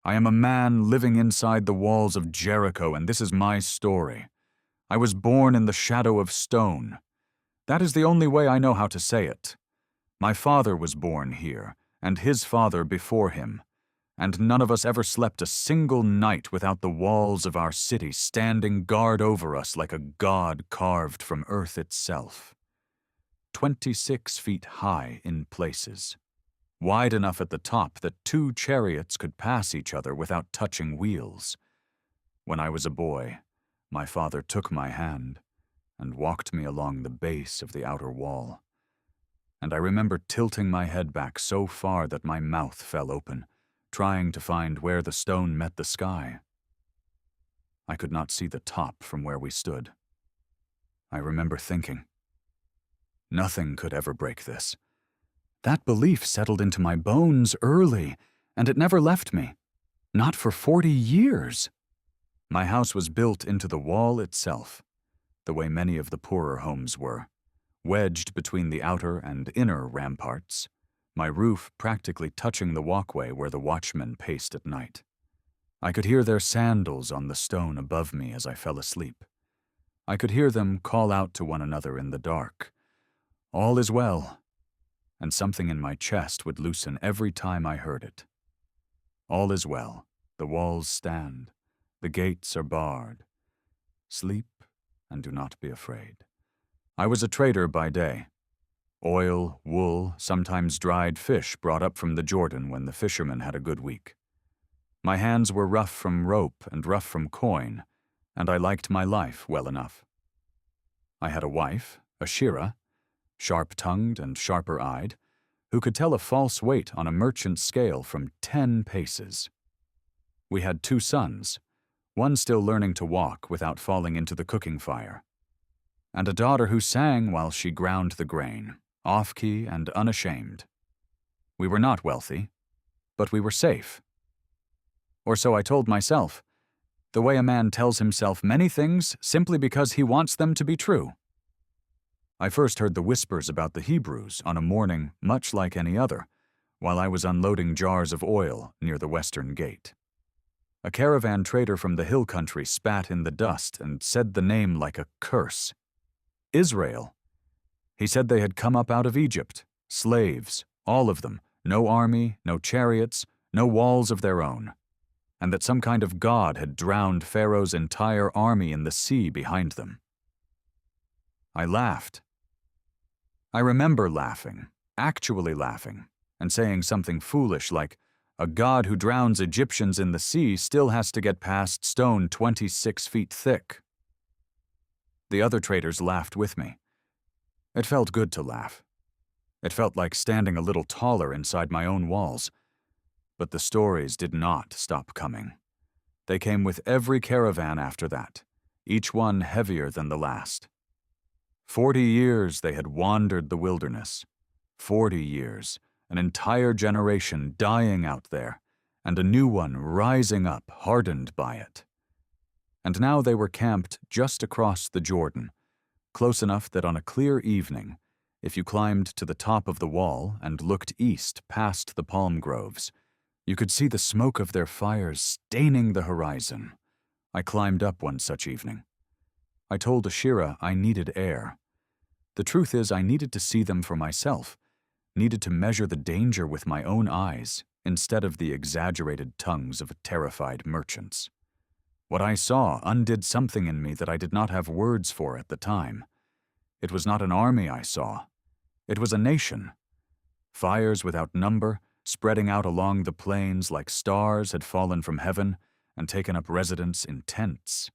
I am a man living inside the walls of Jericho, and this is my story. I was born in the shadow of stone. That is the only way I know how to say it. My father was born here, and his father before him, and none of us ever slept a single night without the walls of our city standing guard over us like a god carved from earth itself. 26 feet high in places, wide enough at the top that 2 chariots could pass each other without touching wheels. When I was a boy, my father took my hand and walked me along the base of the outer wall. And I remember tilting my head back so far that my mouth fell open, trying to find where the stone met the sky. I could not see the top from where we stood. I remember thinking, nothing could ever break this. That belief settled into my bones early, and it never left me. Not for 40 years. My house was built into the wall itself, the way many of the poorer homes were, wedged between the outer and inner ramparts, my roof practically touching the walkway where the watchmen paced at night. I could hear their sandals on the stone above me as I fell asleep. I could hear them call out to one another in the dark, "All is well," and something in my chest would loosen every time I heard it. All is well, the walls stand, the gates are barred. Sleep and do not be afraid. I was a trader by day. Oil, wool, sometimes dried fish brought up from the Jordan when the fishermen had a good week. My hands were rough from rope and rough from coin, and I liked my life well enough. I had a wife, a Shira, sharp-tongued and sharper-eyed, who could tell a false weight on a merchant's scale from 10 paces. We had 2 sons, one still learning to walk without falling into the cooking fire, and a daughter who sang while she ground the grain, off-key and unashamed. We were not wealthy, but we were safe. Or so I told myself, the way a man tells himself many things simply because he wants them to be true. I first heard the whispers about the Hebrews on a morning much like any other, while I was unloading jars of oil near the western gate. A caravan trader from the hill country spat in the dust and said the name like a curse. Israel. He said they had come up out of Egypt, slaves, all of them, no army, no chariots, no walls of their own, and that some kind of god had drowned Pharaoh's entire army in the sea behind them. I laughed. I remember laughing, actually laughing, and saying something foolish like, a god who drowns Egyptians in the sea still has to get past stone 26 feet thick. The other traders laughed with me. It felt good to laugh. It felt like standing a little taller inside my own walls. But the stories did not stop coming. They came with every caravan after that, each one heavier than the last. 40 years they had wandered the wilderness. 40 years, an entire generation dying out there, and a new one rising up, hardened by it. And now they were camped just across the Jordan, close enough that on a clear evening, if you climbed to the top of the wall and looked east past the palm groves, you could see the smoke of their fires staining the horizon. I climbed up one such evening. I told Ashira I needed air. The truth is I needed to see them for myself, needed to measure the danger with my own eyes instead of the exaggerated tongues of terrified merchants. What I saw undid something in me that I did not have words for at the time. It was not an army I saw. It was a nation. Fires without number, spreading out along the plains like stars had fallen from heaven and taken up residence in tents.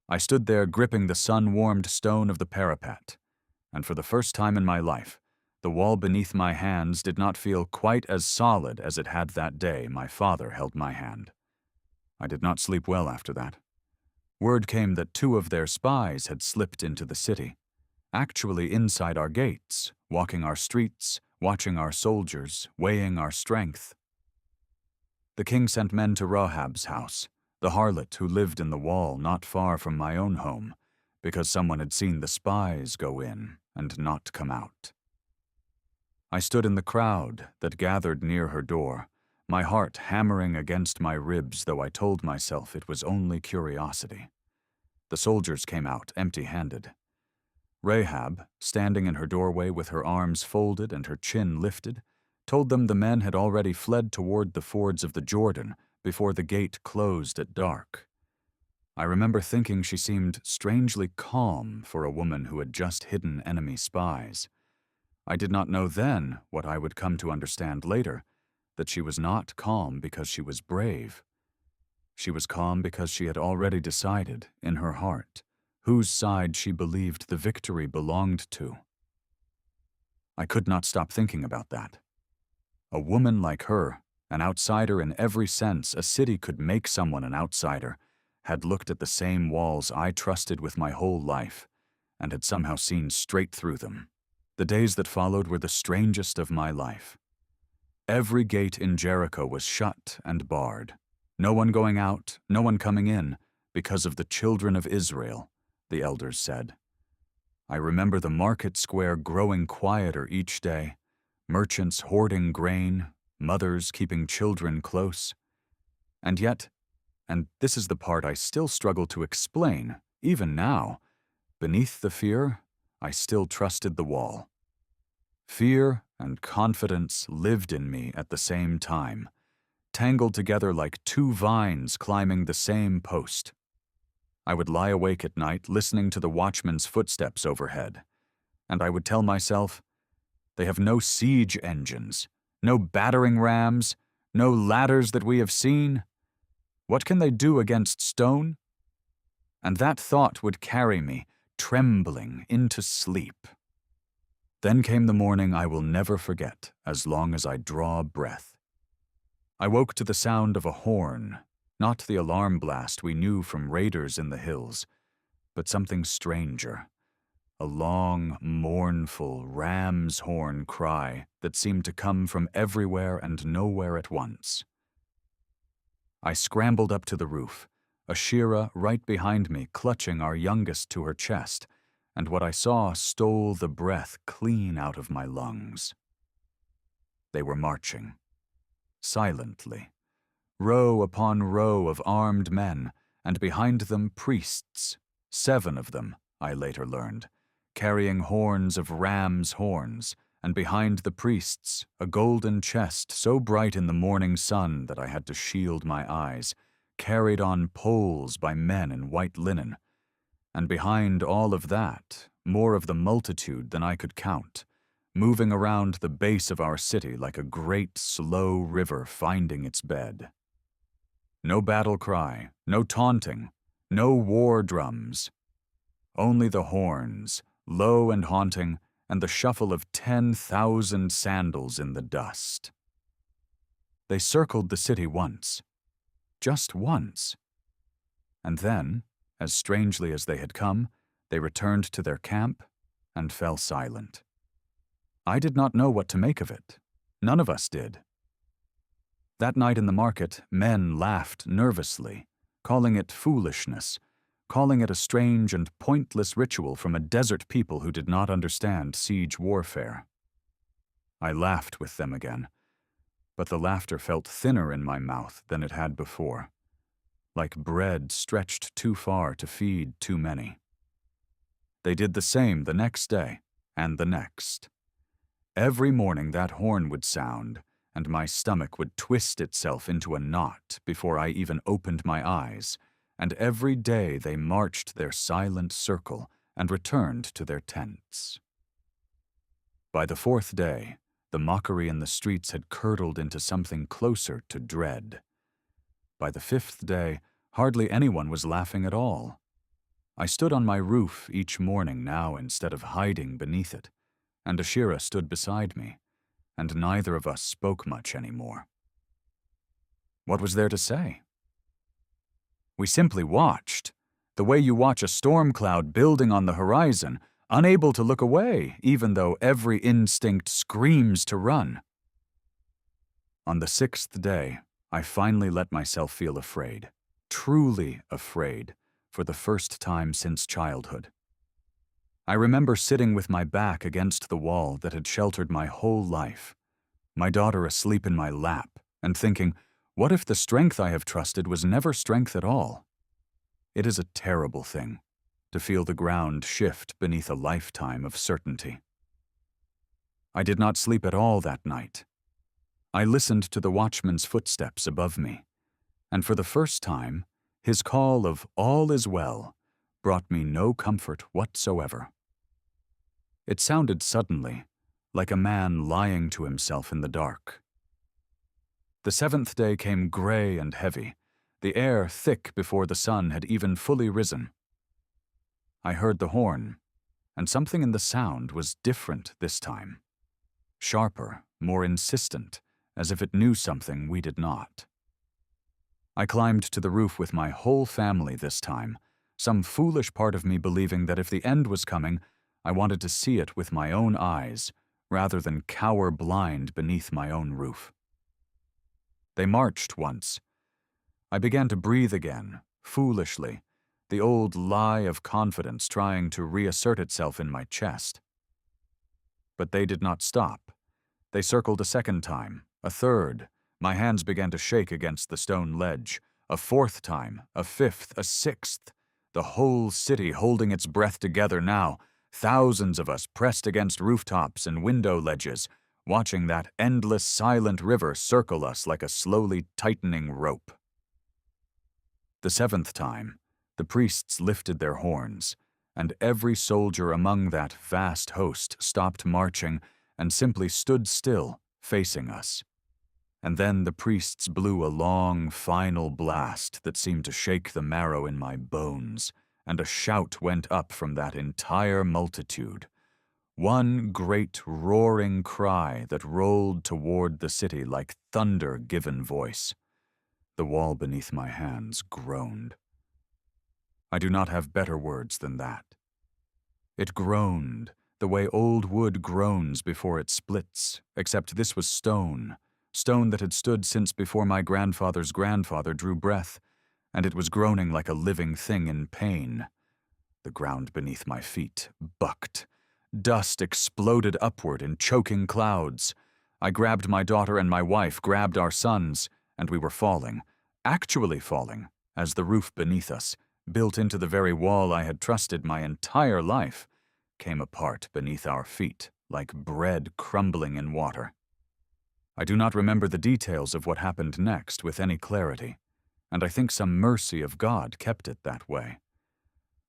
I stood there gripping the sun-warmed stone of the parapet, and for the first time in my life, the wall beneath my hands did not feel quite as solid as it had that day my father held my hand. I did not sleep well after that. Word came that 2 of their spies had slipped into the city, actually inside our gates, walking our streets, watching our soldiers, weighing our strength. The king sent men to Rahab's house, the harlot who lived in the wall not far from my own home, because someone had seen the spies go in and not come out. I stood in the crowd that gathered near her door, my heart hammering against my ribs, though I told myself it was only curiosity. The soldiers came out empty-handed. Rahab, standing in her doorway with her arms folded and her chin lifted, told them the men had already fled toward the fords of the Jordan before the gate closed at dark. I remember thinking she seemed strangely calm for a woman who had just hidden enemy spies. I did not know then what I would come to understand later, that she was not calm because she was brave. She was calm because she had already decided, in her heart, whose side she believed the victory belonged to. I could not stop thinking about that. A woman like her, an outsider in every sense a city could make someone an outsider, had looked at the same walls I trusted with my whole life, and had somehow seen straight through them. The days that followed were the strangest of my life. Every gate in Jericho was shut and barred. No one going out, no one coming in, because of the children of Israel, the elders said. I remember the market square growing quieter each day, merchants hoarding grain, mothers keeping children close. And yet, and this is the part I still struggle to explain, even now, beneath the fear, I still trusted the wall. Fear and confidence lived in me at the same time, tangled together like two vines climbing the same post. I would lie awake at night listening to the watchman's footsteps overhead, and I would tell myself, they have no siege engines, no battering rams, no ladders that we have seen. What can they do against stone? And that thought would carry me, trembling, into sleep. Then came the morning I will never forget as long as I draw breath. I woke to the sound of a horn, not the alarm blast we knew from raiders in the hills, but something stranger, a long, mournful ram's horn cry that seemed to come from everywhere and nowhere at once. I scrambled up to the roof, Ashira right behind me clutching our youngest to her chest, and what I saw stole the breath clean out of my lungs. They were marching, silently, row upon row of armed men, and behind them priests, 7 of them, I later learned, carrying horns of ram's horns, and behind the priests, a golden chest so bright in the morning sun that I had to shield my eyes, carried on poles by men in white linen. And behind all of that, more of the multitude than I could count, moving around the base of our city like a great, slow river finding its bed. No battle cry, no taunting, no war drums. Only the horns, low and haunting, and the shuffle of 10,000 sandals in the dust. They circled the city once, just once. And then, as strangely as they had come, they returned to their camp and fell silent. I did not know what to make of it. None of us did. That night in the market, men laughed nervously, calling it foolishness, calling it a strange and pointless ritual from a desert people who did not understand siege warfare. I laughed with them again, but the laughter felt thinner in my mouth than it had before, like bread stretched too far to feed too many. They did the same the next day, and the next. Every morning that horn would sound, and my stomach would twist itself into a knot before I even opened my eyes, and every day they marched their silent circle and returned to their tents. By the 4th day, the mockery in the streets had curdled into something closer to dread. By the 5th day, hardly anyone was laughing at all. I stood on my roof each morning now instead of hiding beneath it, and Ashira stood beside me, and neither of us spoke much anymore. What was there to say? We simply watched, the way you watch a storm cloud building on the horizon, unable to look away, even though every instinct screams to run. On the 6th day, I finally let myself feel afraid, truly afraid, for the first time since childhood. I remember sitting with my back against the wall that had sheltered my whole life, my daughter asleep in my lap, and thinking, what if the strength I have trusted was never strength at all? It is a terrible thing to feel the ground shift beneath a lifetime of certainty. I did not sleep at all that night. I listened to the watchman's footsteps above me, and for the first time, his call of "all is well" brought me no comfort whatsoever. It sounded suddenly like a man lying to himself in the dark. The seventh day came gray and heavy, the air thick before the sun had even fully risen. I heard the horn, and something in the sound was different this time. Sharper, more insistent, as if it knew something we did not. I climbed to the roof with my whole family this time, some foolish part of me believing that if the end was coming, I wanted to see it with my own eyes, rather than cower blind beneath my own roof. They marched once. I began to breathe again, foolishly, the old lie of confidence trying to reassert itself in my chest. But they did not stop. They circled a second time, a third. My hands began to shake against the stone ledge. A fourth time, a fifth, a sixth. The whole city holding its breath together now, thousands of us pressed against rooftops and window ledges, watching that endless silent river circle us like a slowly tightening rope. The seventh time, the priests lifted their horns, and every soldier among that vast host stopped marching and simply stood still, facing us. And then the priests blew a long, final blast that seemed to shake the marrow in my bones, and a shout went up from that entire multitude. One great roaring cry that rolled toward the city like thunder given voice. The wall beneath my hands groaned. I do not have better words than that. It groaned the way old wood groans before it splits, except this was stone that had stood since before my grandfather's grandfather drew breath, and it was groaning like a living thing in pain. The ground beneath my feet bucked. Dust exploded upward in choking clouds. I grabbed my daughter and my wife grabbed our sons, and we were falling, actually falling, as the roof beneath us, built into the very wall I had trusted my entire life, came apart beneath our feet like bread crumbling in water. I do not remember the details of what happened next with any clarity, and I think some mercy of God kept it that way.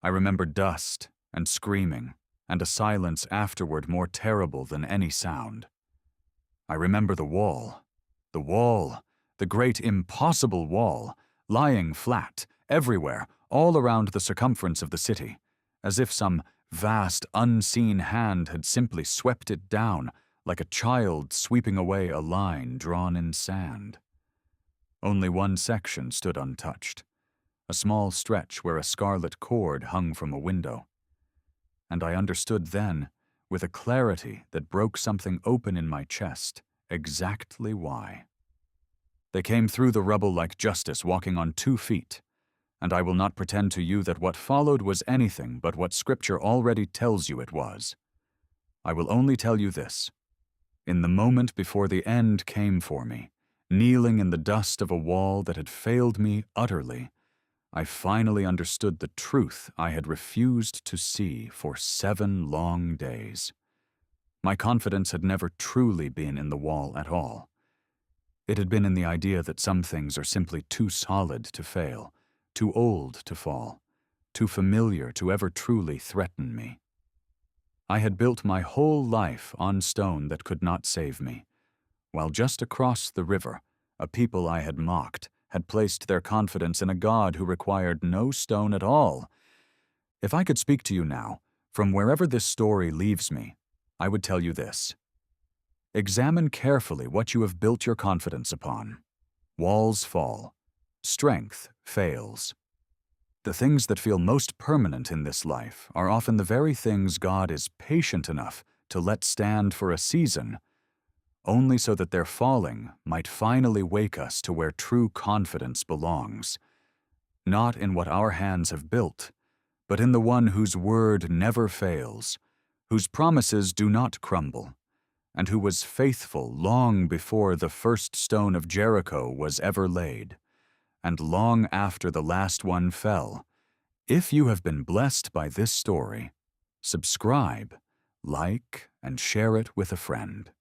I remember dust and screaming, and a silence afterward more terrible than any sound. I remember the wall, the great impossible wall, lying flat, everywhere, all around the circumference of the city, as if some vast, unseen hand had simply swept it down, like a child sweeping away a line drawn in sand. Only one section stood untouched, a small stretch where a scarlet cord hung from a window. And I understood then, with a clarity that broke something open in my chest, exactly why. They came through the rubble like justice walking on 2 feet, and I will not pretend to you that what followed was anything but what Scripture already tells you it was. I will only tell you this. In the moment before the end came for me, kneeling in the dust of a wall that had failed me utterly, I finally understood the truth I had refused to see for 7 long days. My confidence had never truly been in the wall at all. It had been in the idea that some things are simply too solid to fail, too old to fall, too familiar to ever truly threaten me. I had built my whole life on stone that could not save me, while just across the river, a people I had mocked had placed their confidence in a God who required no stone at all. If I could speak to you now, from wherever this story leaves me, I would tell you this. Examine carefully what you have built your confidence upon. Walls fall. Strength fails. The things that feel most permanent in this life are often the very things God is patient enough to let stand for a season, only so that their falling might finally wake us to where true confidence belongs, not in what our hands have built, but in the one whose word never fails, whose promises do not crumble, and who was faithful long before the first stone of Jericho was ever laid, and long after the last one fell. If you have been blessed by this story, subscribe, like, and share it with a friend.